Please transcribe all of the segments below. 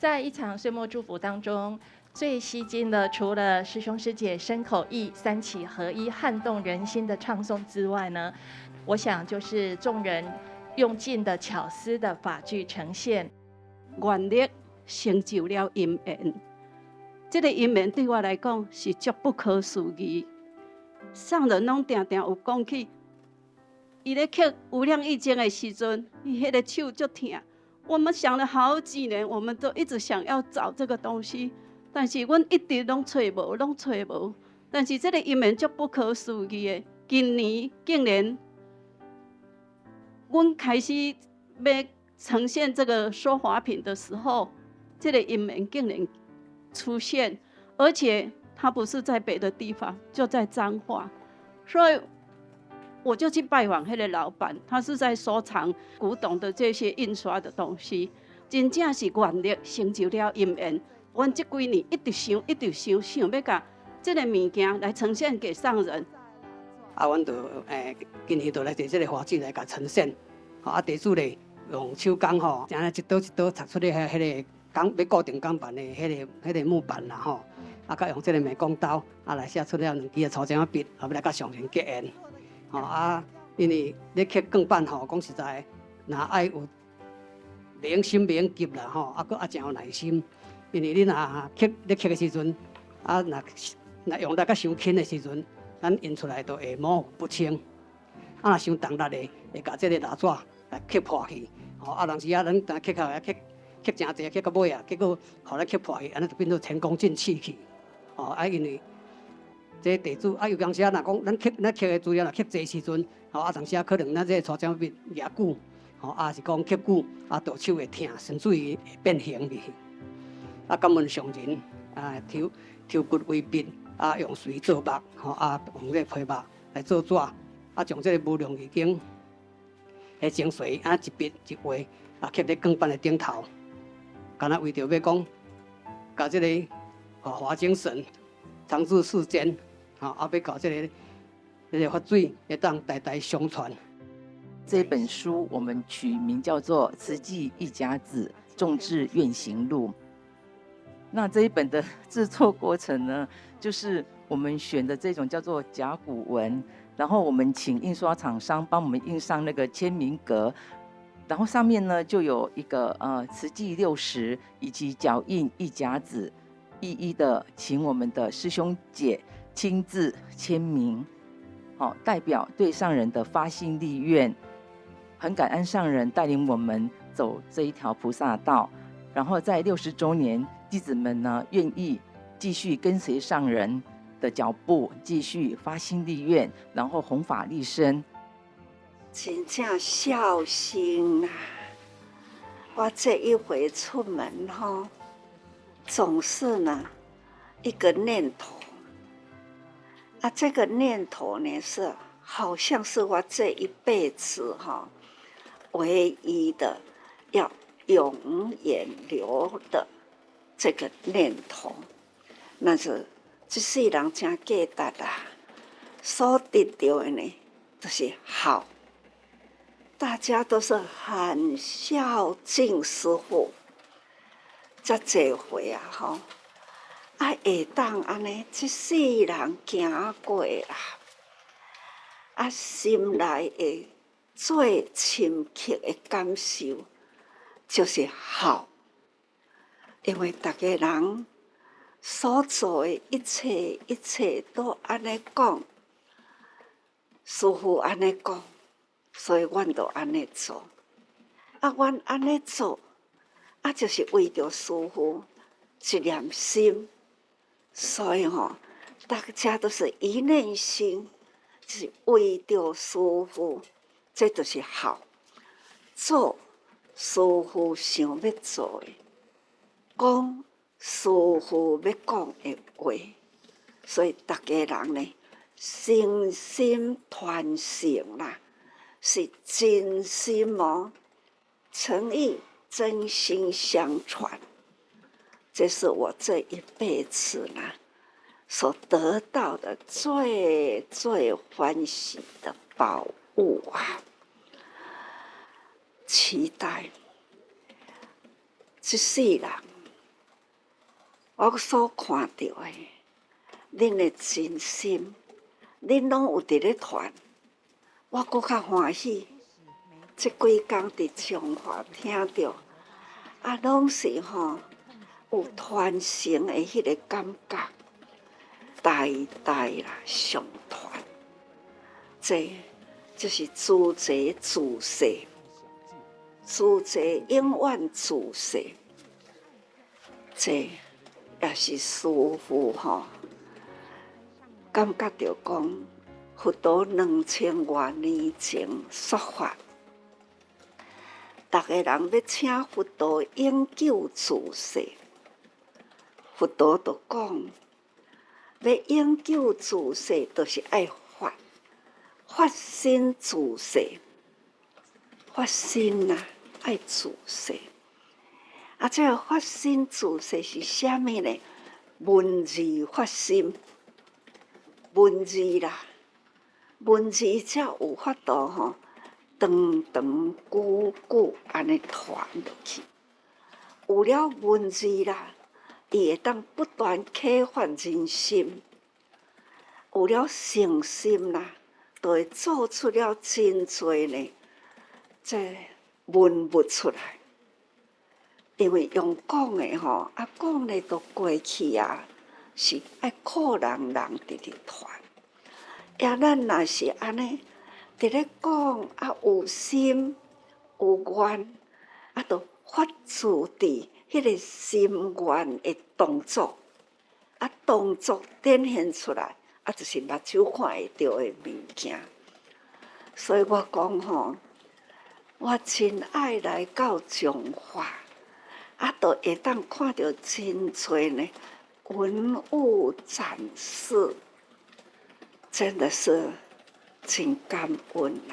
在一场岁末祝福当中，最吸睛的，除了师兄师姐身口意三起合一、撼动人心的唱诵之外呢，我想就是众人用尽的巧思的法具呈现。愿力成就了因缘，这个因缘对我来讲是足不可思议。上人拢常常有讲起，伊咧刻《无量易经》的时阵，伊迄个手足痛。我们想了好几年，我们都一直想要找这个东西，但是阮一直拢找无，拢找无。但是这个因缘足不可思议的，今年竟然，阮开始要呈现这个说法品的时候，这个因缘竟然出现，而且它不是在别的地方，就在彰化，所以我就去拜访那个老板，他是在收藏古董的这些印刷的东西，真正是愿力成就了因缘。阮这几年一直想，想要把这个物件来呈现给上人。阮就今年就来摕这个花具来甲呈现，地主咧用手工吼，一刀一刀拆出咧迄个钢要固定钢板的迄个木板啦吼，甲用这个美工刀来写出了两支的粗针笔，要来甲上人结缘。因为咧刻钢板吼，讲实在，若爱有明心明急啦吼，搁真有耐心。因为你若咧刻的时阵，若用力甲伤轻的时阵，咱印出来就会模糊不清。若伤重力的，会甲这个蜡纸来刻破去。当时咱刻下来刻真济，刻到尾啊，结果互咱刻破去，安尼就变做前功尽弃去。因为这地主有当时若讲咱刻的资料若刻济时阵，当时可能咱这粗针笔举久，是讲刻久，剁手会痛，甚至于会变形去。感恩上人，抽骨为笔，用水做墨，用这皮墨来做纸，将这个无量易经的精髓，一笔一画，刻在钢板的顶头，干那为着要讲，把这个华华精神长治世间，要搞这个法水会当代代相传。这本书我们取名叫做《慈济一家子众志愿行录》。那这一本的制作过程呢，就是我们选的这种叫做甲骨文，然后我们请印刷厂商帮我们印上那个签名格，然后上面呢就有一个慈济60以及脚印一甲子，一一的请我们的师兄姐亲自签名，代表对上人的发心立愿，很感恩上人带领我们走这一条菩萨道，然后在60周年，弟子们呢愿意继续跟随上人的脚步，继续发心立愿，然后弘法利生。真正孝心啊！我这一回出门总是呢一个念头这个念头呢是好像是我这一辈子唯一的要永远留的这个念头，那是这世人真价值所得到的呢，就是好。大家都是很孝敬师父，这回会当安尼，这世人行过啦，心内的最深刻的感受就是好，因为大家人所做的一切都安尼讲，师父安尼讲，所以阮就安尼做。阮安尼做，就是为着师父一念心，所以大家都是一念心，就是为着师父，这就是好。做师父想要做的，讲师父要讲的话，所以大家人呢，心心团成啦，是真心诚意真心相传。这是我这一辈子所得到的最最欢喜的宝物期待这世人我所看到的，恁的真心，恁拢有伫咧传，我搁较欢喜。即几工伫中华听到，拢是有传承的迄个感觉，代代啦相传，这就是主席自世，主席永远自世，这也是师父感觉到讲，佛陀2000多年前说法。逐个人要请佛陀永久自世，佛陀就讲，要永久自世，就是爱发心自世，发心啊，爱自世。这个发心自世是啥物呢？文字发心，文字啦，文字才有法度长长久久安尼传落去，有了文字啦，伊会当不断启发人心；有了诚心啦，就会做出了真多呢，这文物出来。因为用讲的讲的都过去啊，是爱靠人直直传。也咱若是安尼。伫咧讲有心有愿就发自伫迄个心愿的动作，动作展现出来就是目睭看会到的物件。所以我讲我真爱来到中华，就会当看到真多呢文物展示，真的是。真感恩啊！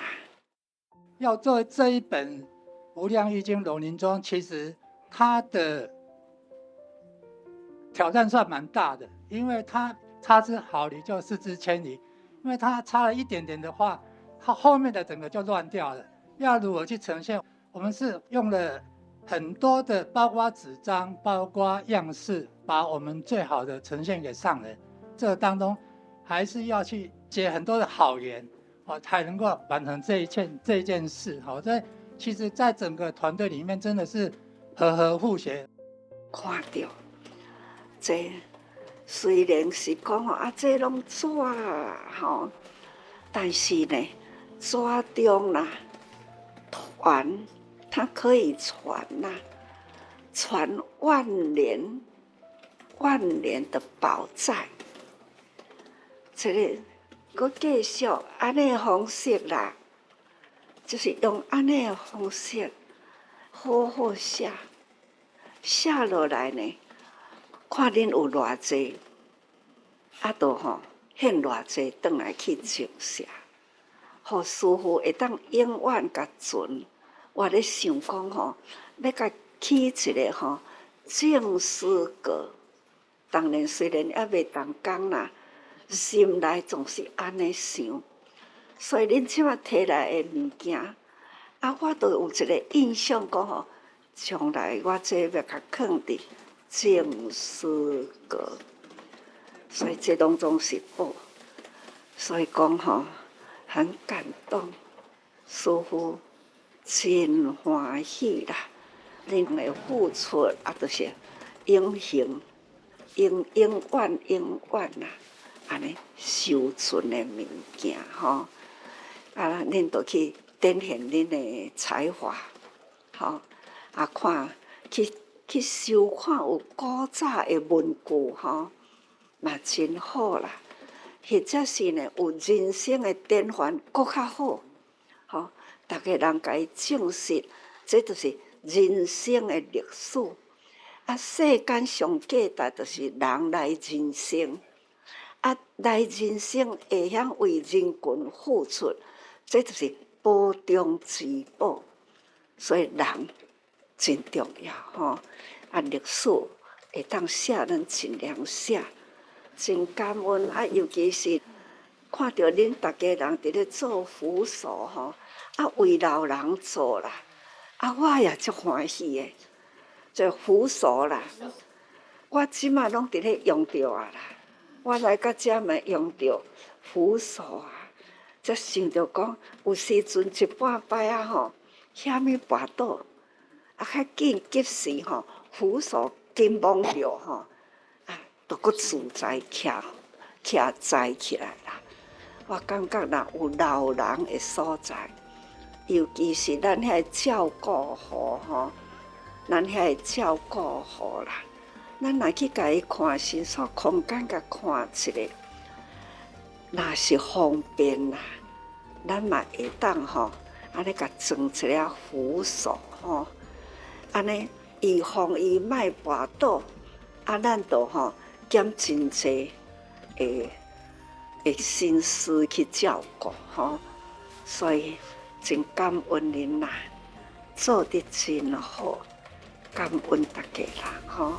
要做这一本《无量易经融林中》，其实它的挑战算蛮大的，因为它差之毫厘就失之千里。因为它差了一点点的话，它后面的整个就乱掉了。要如何去呈现？我们是用了很多的，包括纸张、包括样式，把我们最好的呈现给上人。这当中还是要去结很多的好缘。才能够完成这一件事。其实，在整个团队里面，真的是和互协。看到这虽然是讲这拢纸但是呢，纸中啦传，它可以传传万年的宝藏。这个。佮继续安尼方式啦，就是用安尼的方式，好好写落来呢。看恁有偌济，就献偌济转来去证写，互师父会当永远甲存。我咧想讲要甲起一个证书阁，当然虽然还未动工啦。心内总是安尼想，所以恁即马摕来的物件，我都有一个印象讲将来我这要甲放伫证书阁，所以这拢总是宝。所以讲很感动，师父真欢喜啦，恁的付出就是永恒、永远啦。安尼修存的物件恁就去展现恁的才华，看去收看有古早的文句嘛真好啦。或者是呢有人生的典范，搁较好，大家人甲伊证实，这就是人生的历史。世间上价值就是人来人生。来人生会晓为人群付出，这就是宝中之宝。所以人真重要历史会当写，咱尽量写，真感恩尤其是看到恁大家人伫咧做扶手为老人做啦，我也足欢喜的。这扶手啦，我即马拢伫咧用着啊啦。我来到遮嘛用着扶手啊，则想着讲，有时阵一半摆啊吼，遐物跋倒，啊较紧及时吼，扶手紧摸着吼，啊，都搁自在徛在起来啦。我感觉若有老人的所在，尤其是咱遐照顾户吼，咱遐照顾户啦，咱若去甲伊看诊所空间，甲看一下，若是方便啦，咱嘛会当吼，安尼甲装一个扶手吼，安尼预防伊莫跋倒，啊，咱就吼减真济心思去照顾吼，所以真感恩恁啦，做得真好，感恩大家啦吼。